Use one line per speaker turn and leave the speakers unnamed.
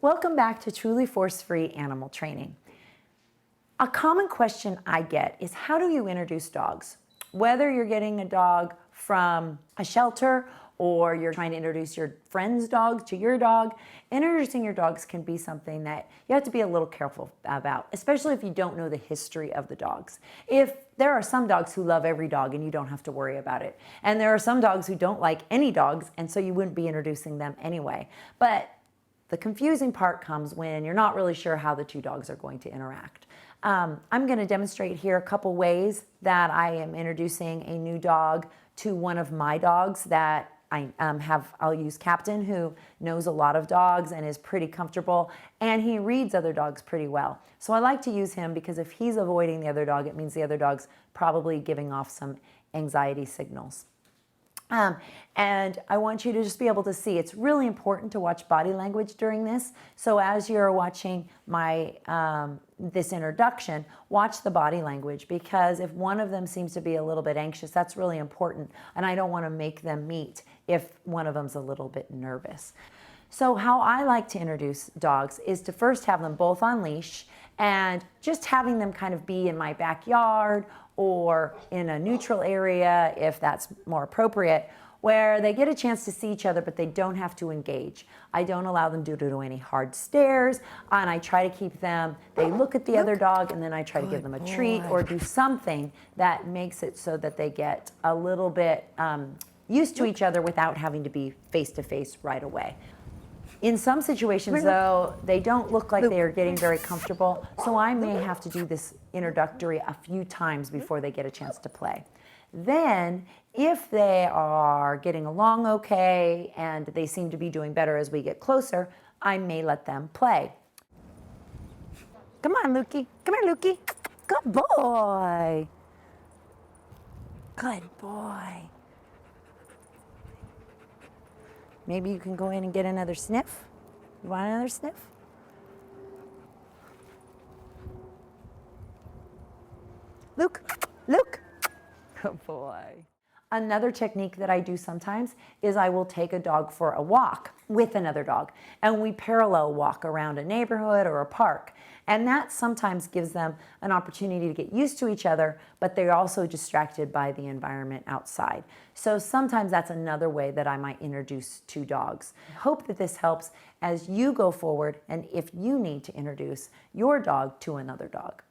Welcome back to Truly Force-Free Animal Training. A common question I get is, how do you introduce dogs? Whether you're getting a dog from a shelter or you're trying to introduce your friend's dog to your dog, introducing your dogs can be something that you have to be a little careful about, especially if you don't know the history of the dogs. If there are some dogs who love every dog and you don't have to worry about it, and there are some dogs who don't like any dogs, and so you wouldn't be introducing them anyway. But the confusing part comes when you're not really sure how the two dogs are going to interact. I'm going to demonstrate here a couple ways that I am introducing a new dog to one of my dogs that I'll use Captain, who knows a lot of dogs and is pretty comfortable, and he reads other dogs pretty well. So I like to use him because if he's avoiding the other dog, it means the other dog's probably giving off some anxiety signals. And I want you to just be able to see, it's really important to watch body language during this. So as you're watching my this introduction, watch the body language, because if one of them seems to be a little bit anxious, that's really important. And I don't want to make them meet if one of them's a little bit nervous. So how I like to introduce dogs is to first have them both on leash and just having them kind of be in my backyard or in a neutral area if that's more appropriate, where they get a chance to see each other but they don't have to engage. I don't allow them to do any hard stares, and I try to keep them, they look at the other dog and then I try to give them a treat or do something that makes it so that they get a little bit used to each other without having to be face to face right away. In some situations, though, they don't look like they are getting very comfortable, so I may have to do this introductory a few times before they get a chance to play. Then, if they are getting along okay and they seem to be doing better as we get closer, I may let them play. Come on, Lukey. Come here, Lukey. Good boy. Good boy. Maybe you can go in and get another sniff. You want another sniff? Luke, Luke. Good boy. Another technique that I do sometimes is I will take a dog for a walk with another dog, and we parallel walk around a neighborhood or a park. And that sometimes gives them an opportunity to get used to each other, but they're also distracted by the environment outside. So sometimes that's another way that I might introduce two dogs. I hope that this helps as you go forward and if you need to introduce your dog to another dog.